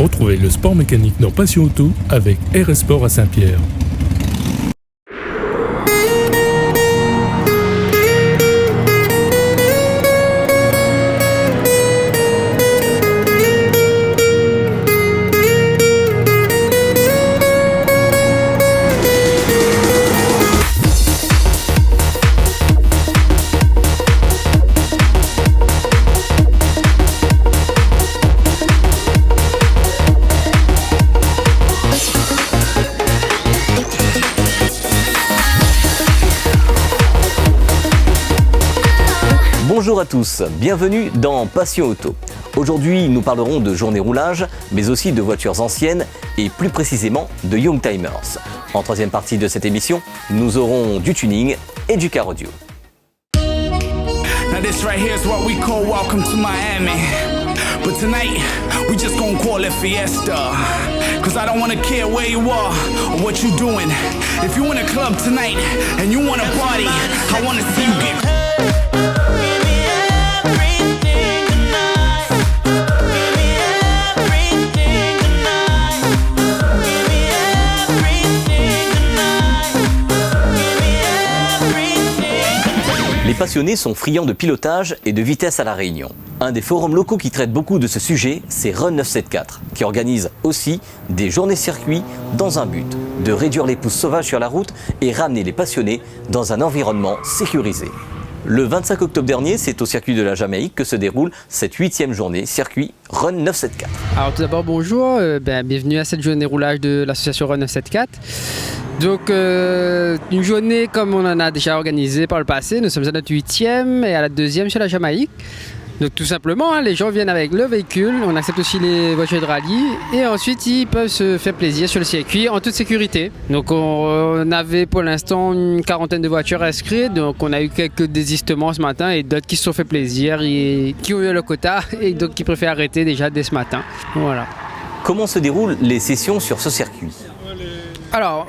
Retrouvez le sport mécanique dans Passion Auto avec RS Sport à Saint-Pierre. Bonjour à tous, bienvenue dans Passion Auto. Aujourd'hui, nous parlerons de journée roulage, mais aussi de voitures anciennes et plus précisément de Youngtimers. En troisième partie de cette émission, nous aurons du tuning et du car audio. Now this right here is what we call welcome to Miami. But tonight, we just gonna call it Fiesta. Cause I don't wanna care where you are or what you doing. If you in a club tonight and you wanna party, I wanna see you get Les passionnés sont friands de pilotage et de vitesse à La Réunion. Un des forums locaux qui traite beaucoup de ce sujet, c'est Run 974, qui organise aussi des journées circuits dans un but de réduire les pousses sauvages sur la route et ramener les passionnés dans un environnement sécurisé. Le 25 octobre dernier, c'est au circuit de la Jamaïque que se déroule cette 8e journée circuit Run 974. Alors tout d'abord bonjour, bienvenue à cette journée roulage de l'association Run 974. Donc une journée comme on en a déjà organisé par le passé, nous sommes à notre 8e et à la 2e sur la Jamaïque. Donc tout simplement, les gens viennent avec le véhicule, on accepte aussi les voitures de rallye et ensuite ils peuvent se faire plaisir sur le circuit en toute sécurité. Donc on avait pour l'instant une quarantaine de voitures inscrites, donc on a eu quelques désistements ce matin et d'autres qui se sont fait plaisir et qui ont eu le quota et d'autres qui préfèrent arrêter déjà dès ce matin. Voilà. Comment se déroulent les sessions sur ce circuit ? Alors,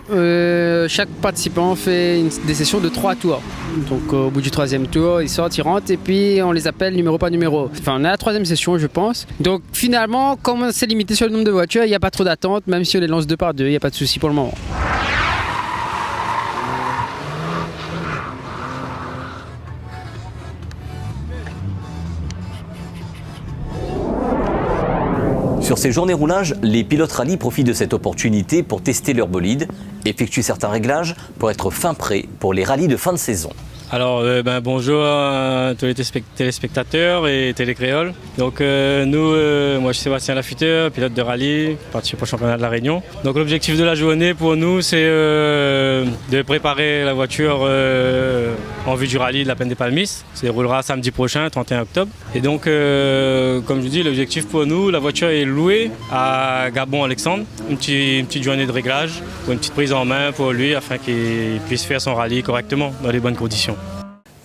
chaque participant fait des sessions de 3 tours. Donc au bout du 3e tour, ils sortent, ils rentrent et puis on les appelle numéro par numéro. Enfin, on est à la 3e session, je pense. Donc finalement, comme c'est limité sur le nombre de voitures, il n'y a pas trop d'attente, même si on les lance 2 par 2, il n'y a pas de souci pour le moment. Sur ces journées roulage, les pilotes rallye profitent de cette opportunité pour tester leur bolide, effectuer certains réglages pour être fin prêt pour les rallyes de fin de saison. Alors bonjour à tous les téléspectateurs et télécréoles. Donc moi je suis Sébastien Lafuteur, pilote de rallye, participe au championnat de la Réunion. Donc l'objectif de la journée pour nous c'est de préparer la voiture en vue du rallye de la Plaine des Palmis. Ça se déroulera samedi prochain, 31 octobre. Et donc comme je dis, l'objectif pour nous, la voiture est louée à Gabon-Alexandre. Une petite journée de réglage, pour une petite prise en main pour lui afin qu'il puisse faire son rallye correctement dans les bonnes conditions.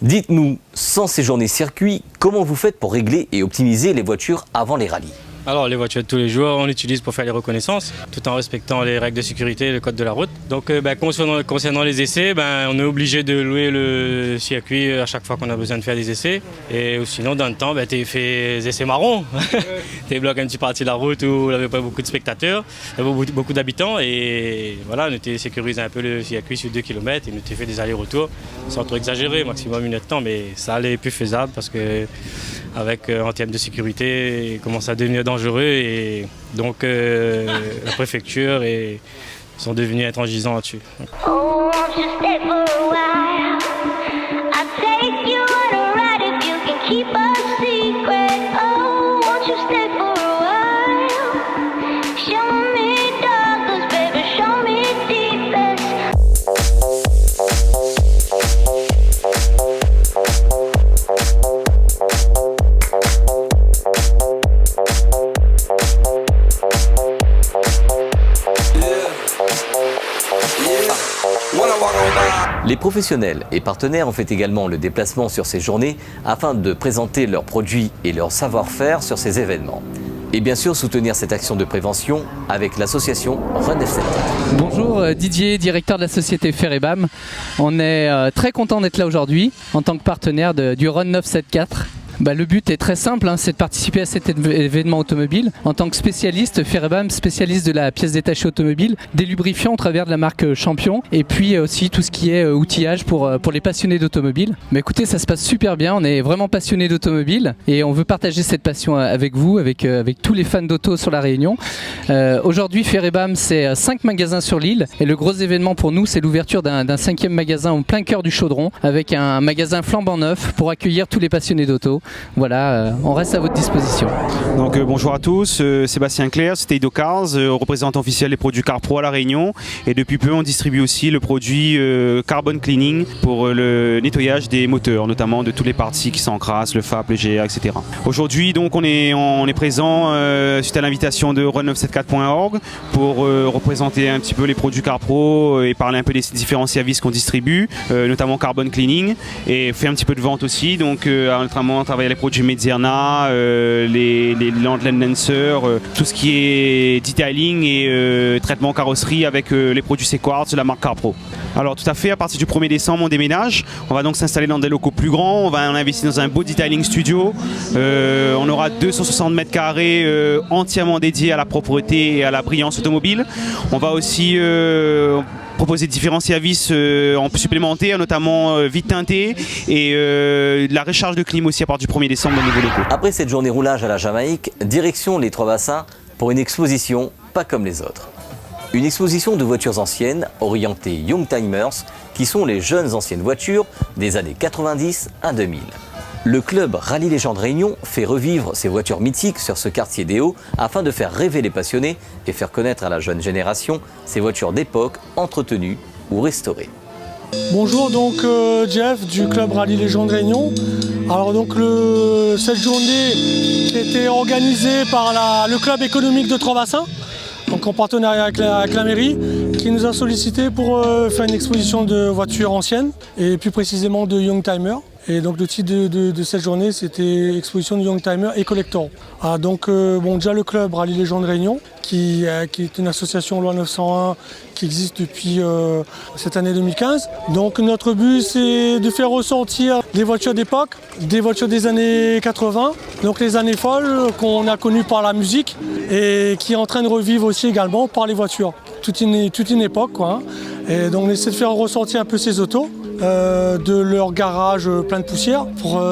Dites-nous, sans ces journées circuits, comment vous faites pour régler et optimiser les voitures avant les rallyes ? Alors les voitures de tous les jours, on l'utilise pour faire les reconnaissances, tout en respectant les règles de sécurité et le code de la route. Donc concernant les essais, on est obligé de louer le circuit à chaque fois qu'on a besoin de faire des essais. Et sinon, dans le temps, tu fais des essais marrons. Tu bloques une petite partie de la route où il n'y avait pas beaucoup de spectateurs, beaucoup d'habitants. Et voilà, on était sécurisé un peu le circuit sur 2 km et on était fait des allers-retours sans trop exagérer, maximum 1 heure de temps. Mais ça allait plus faisable parce que avec en termes de sécurité, il commence à devenir dangereux et donc la préfecture sont devenus intransigeants là-dessus. Oh, won't you stay for a while? I'll take you on a ride if you can keep a secret. Oh, won't you stay for a while? Show me darkness, baby, show me deepest. Les professionnels et partenaires ont fait également le déplacement sur ces journées afin de présenter leurs produits et leur savoir-faire sur ces événements. Et bien sûr soutenir cette action de prévention avec l'association Run 974. Bonjour, Didier, directeur de la société Ferebam. On est très content d'être là aujourd'hui en tant que partenaire du Run 974. Le but est très simple, c'est de participer à cet événement automobile en tant que spécialiste, Ferebam, spécialiste de la pièce détachée automobile, des lubrifiants au travers de la marque Champion, et puis aussi tout ce qui est outillage pour les passionnés d'automobile. Écoutez, ça se passe super bien, on est vraiment passionnés d'automobile et on veut partager cette passion avec vous, avec tous les fans d'auto sur la Réunion. Aujourd'hui, Ferebam, c'est 5 magasins sur l'île, et le gros événement pour nous, c'est l'ouverture d'un 5e magasin au plein cœur du Chaudron, avec un magasin flambant neuf pour accueillir tous les passionnés d'auto. Voilà, on reste à votre disposition. Donc bonjour à tous, Sébastien Claire, Steido Cars, représentant officiel des produits CarPro à La Réunion, et depuis peu on distribue aussi le produit Carbon Cleaning pour le nettoyage des moteurs, notamment de toutes les parties qui s'encrassent, le FAP, le GR, etc. Aujourd'hui donc on est présent suite à l'invitation de run974.org pour représenter un petit peu les produits CarPro et parler un peu des différents services qu'on distribue, notamment Carbon Cleaning, et faire un petit peu de vente aussi, donc notamment travailler les produits Medzerna, les Landland Lancer, tout ce qui est detailing et traitement carrosserie avec les produits C-Quartz de la marque CarPro. Alors tout à fait, à partir du 1er décembre on déménage, on va donc s'installer dans des locaux plus grands, on investit dans un beau detailing studio, on aura 260 mètres carrés entièrement dédiés à la propreté et à la brillance automobile. On va aussi proposer différents services en supplémentaires, notamment vide teinté et de la recharge de clim aussi à partir du 1er décembre dans les nouveaux locaux. Après cette journée roulage à la Jamaïque, direction les Trois-Bassins pour une exposition pas comme les autres. Une exposition de voitures anciennes orientée Young Timers, qui sont les jeunes anciennes voitures des années 90 à 2000. Le club Rallye Légende Réunion fait revivre ces voitures mythiques sur ce quartier des Hauts afin de faire rêver les passionnés et faire connaître à la jeune génération ces voitures d'époque entretenues ou restaurées. Bonjour, donc Jeff du club Rallye Légende Réunion. Alors donc cette journée qui a été organisée par le club économique de Trois-Bassins, donc en partenariat avec la mairie, qui nous a sollicité pour faire une exposition de voitures anciennes et plus précisément de Young Timer. Et donc le titre de cette journée, c'était exposition de Young Timer et Collector. Donc déjà le club Rallye Légende Réunion, qui est une association loi 901 qui existe depuis cette année 2015. Donc notre but, c'est de faire ressortir des voitures d'époque, des voitures des années 80, donc les années folles qu'on a connues par la musique et qui est en train de revivre aussi également par les voitures. Toute une époque, quoi. Et donc on essaie de faire ressortir un peu ces autos. De leur garage plein de poussière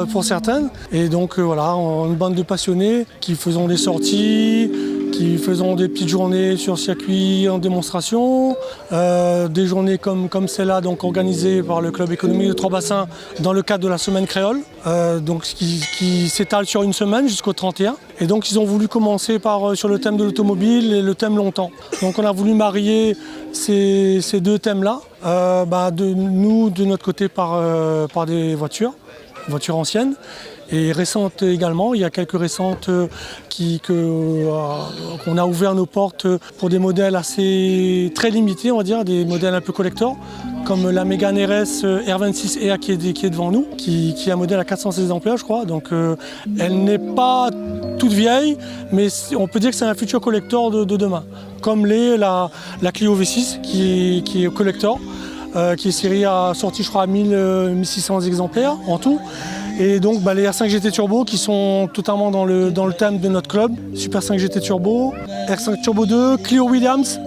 pour certaines. Et donc voilà, on est une bande de passionnés qui faisons des sorties, qui faisons des petites journées sur circuit en démonstration, des journées comme celle-là, donc organisées par le club économique de Trois-Bassins dans le cadre de la semaine créole, donc qui s'étale sur une semaine jusqu'au 31. Et donc ils ont voulu commencer sur le thème de l'automobile et le thème longtemps. Donc on a voulu marier ces deux thèmes-là, de notre côté par des voitures anciennes et récentes également. Il y a quelques récentes qu'on a ouvert nos portes pour des modèles très limités, on va dire, des modèles un peu collector, comme la Mégane RS R26 EA qui est devant nous, qui est un modèle à 416 exemplaires, je crois. Donc elle n'est pas toute vieille, mais on peut dire que c'est un futur collector de demain. Comme la Clio V6 qui est collector, qui est série sortie, je crois, à 1600 exemplaires en tout. Et donc les R5 GT Turbo qui sont totalement dans le thème de notre club. Super 5 GT Turbo, R5 Turbo 2, Clio Williams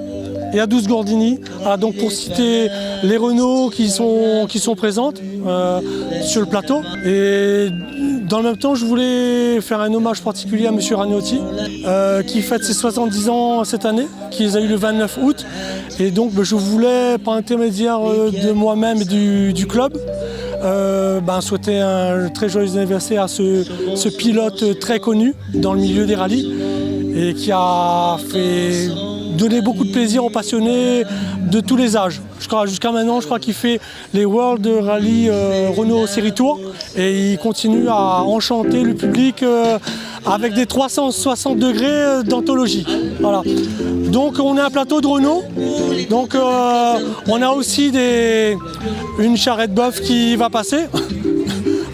et A12 Gordini. Donc pour citer les Renault qui sont présentes sur le plateau. Et dans le même temps, je voulais faire un hommage particulier à M. Ragnotti qui fête ses 70 ans cette année, qui les a eu le 29 août. Et donc je voulais, par intermédiaire de moi-même et du club, souhaiter un très joyeux anniversaire à ce pilote très connu dans le milieu des rallyes et qui a donné beaucoup de plaisir aux passionnés de tous les âges. Jusqu'à maintenant, je crois qu'il fait les World Rally Renault Série Tour et il continue à enchanter le public avec des 360 degrés d'anthologie. Voilà. Donc on est un plateau de Renault. Donc on a aussi une charrette bœuf qui va passer.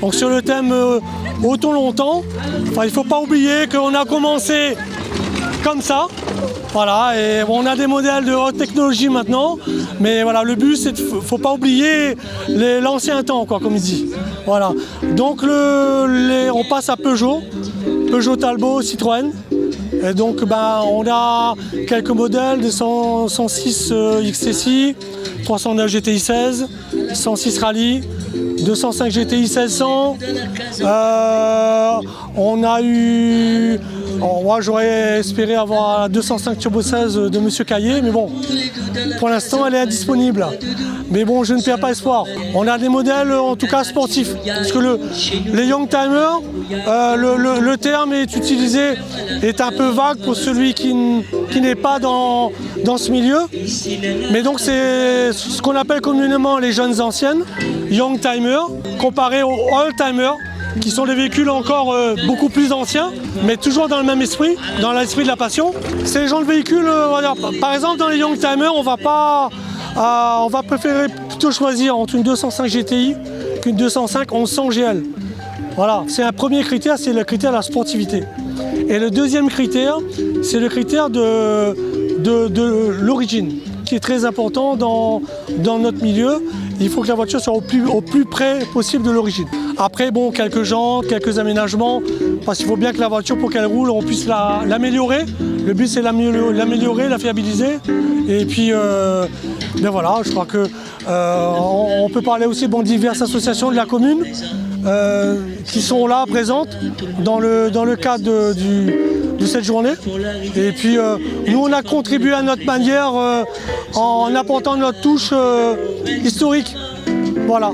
Donc sur le thème autant longtemps, il ne faut pas oublier qu'on a commencé comme ça. Voilà, et bon, on a des modèles de haute technologie maintenant, mais voilà, le but, c'est faut pas oublier l'ancien temps, quoi, comme il dit. Voilà. Donc on passe à Peugeot Talbot, Citroën. Et donc on a quelques modèles de 106 XTSI, 309 GTI 16, 106 Rally, 205 GTI 1600. On a eu... moi j'aurais espéré avoir la 205 Turbo 16 de Monsieur Caillé, mais bon, pour l'instant elle est indisponible. Mais bon, je ne perds pas espoir. On a des modèles en tout cas sportifs. Parce que les Youngtimers, le terme est utilisé, est un peu vague pour celui qui n'est pas dans ce milieu. Mais donc c'est ce qu'on appelle communément les jeunes anciennes, Youngtimers, comparé aux Oldtimers, qui sont des véhicules encore beaucoup plus anciens, mais toujours dans le même esprit, dans l'esprit de la passion. C'est les gens de véhicules, par exemple dans les Youngtimers, on va préférer plutôt choisir entre une 205 GTI qu'une 205 1100 GL. Voilà, c'est un premier critère, c'est le critère de la sportivité. Et le deuxième critère, c'est le critère de l'origine, qui est très important dans notre milieu. Il faut que la voiture soit au plus près possible de l'origine. Après, bon, quelques jantes, quelques aménagements, parce qu'il faut bien que la voiture, pour qu'elle roule, on puisse l'améliorer. Le but, c'est l'améliorer, la fiabiliser. Et puis, ben voilà, je crois que on peut parler aussi de diverses associations de la commune qui sont là, présentes, dans le cadre de cette journée. Et puis, nous, on a contribué à notre manière en apportant notre touche historique. Voilà.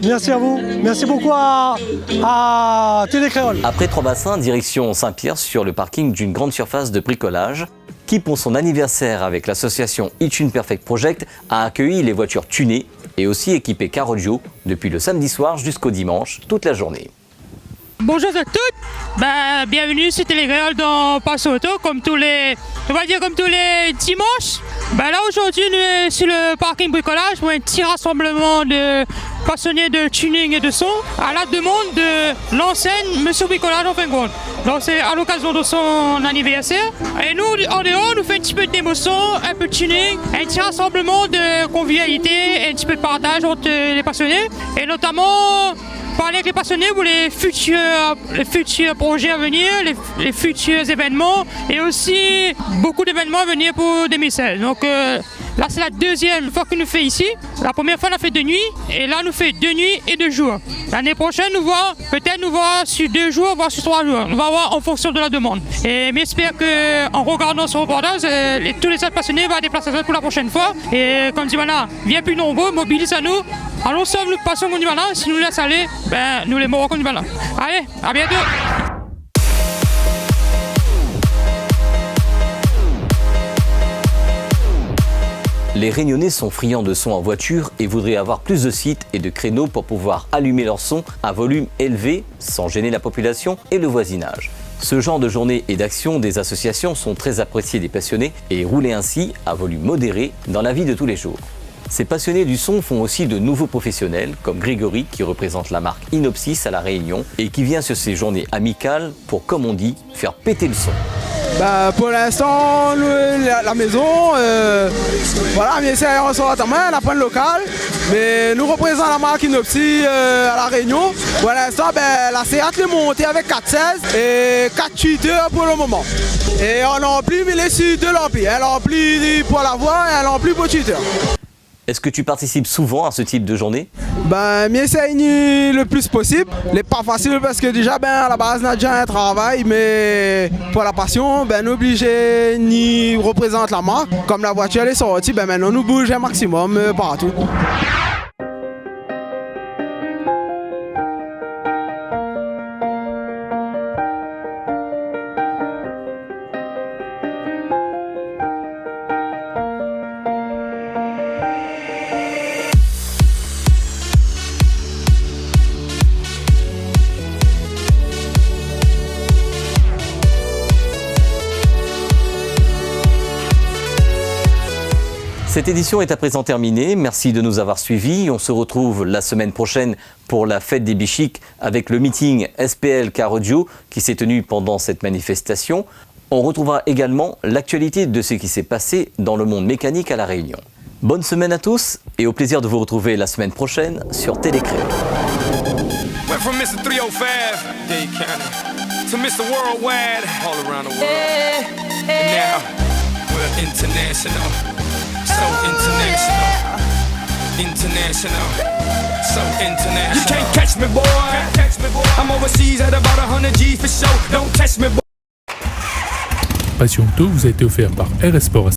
Merci à vous. Merci beaucoup à Télécréole. Après Trois-Bassins, direction Saint-Pierre sur le parking d'une grande surface de bricolage qui, pour son anniversaire avec l'association Itune Perfect Project, a accueilli les voitures tunées et aussi équipées car audio depuis le samedi soir jusqu'au dimanche, toute la journée. Bonjour à toutes, bienvenue sur Télécréole dans Passe Auto, comme tous les dimanches. Là aujourd'hui, nous sommes sur le parking bricolage pour un petit rassemblement de passionnés de tuning et de son à la demande de l'enseigne Monsieur Bricolage en fin de compte. Donc c'est à l'occasion de son anniversaire. Et nous, en dehors, nous faisons un petit peu de démotion, un peu de tuning, un petit rassemblement de convivialité, un petit peu de partage entre les passionnés. Et notamment parler avec les passionnés pour les futurs projets à venir, les futurs événements et aussi beaucoup d'événements à venir pour 2016. Donc là c'est la deuxième fois que nous fait ici. La première fois on a fait 2 nuits et là nous fait 2 nuits et 2 jours. L'année prochaine nous voir sur 2 jours, voire sur 3 jours. On va voir en fonction de la demande. Et j'espère qu'en regardant ce reportage, tous les autres passionnés vont déplacer ça pour la prochaine fois. Et comme dit voilà, viens plus nombreux, mobilise à nous. Allons sauve nous passons comme du malin, si nous laisse aller, nous les mourrons comme du malin. Allez, à bientôt. Les Réunionnais sont friands de son en voiture et voudraient avoir plus de sites et de créneaux pour pouvoir allumer leur son à volume élevé sans gêner la population et le voisinage. Ce genre de journée et d'action des associations sont très appréciés des passionnés et roulent ainsi à volume modéré dans la vie de tous les jours. Ces passionnés du son font aussi de nouveaux professionnels, comme Grégory qui représente la marque Inopsis à La Réunion et qui vient sur ces journées amicales pour, comme on dit, faire péter le son. Pour l'instant, la maison, voilà, mais c'est un ressort à main, la pointe locale, mais nous représentons la marque Inopsis à La Réunion. Pour l'instant, la Seat est montée avec 416 et 482 pour le moment. Et on remplit les suites de l'Empire. Elle remplit pour la voie et elle remplit pour Twitter. Est-ce que tu participes souvent à ce type de journée? J'essaie le plus possible. Ce n'est pas facile parce que déjà, à la base, on a déjà un travail, mais pour la passion, nous obligés ni représente la marque. Comme la voiture est sortie, maintenant nous bougeons un maximum partout. Cette édition est à présent terminée. Merci de nous avoir suivis. On se retrouve la semaine prochaine pour la fête des Bichiques avec le meeting SPL Car Audio qui s'est tenu pendant cette manifestation. On retrouvera également l'actualité de ce qui s'est passé dans le monde mécanique à La Réunion. Bonne semaine à tous et au plaisir de vous retrouver la semaine prochaine sur Télécré. Went from Mr. 305, Dade County, to Mr. Worldwide, all around the world. And now, we're international, so international, international, so international. You can't catch me, boy. I'm overseas at about 100 G for show. Don't test me, boy. Passion Auto vous a été offert par RS Sport.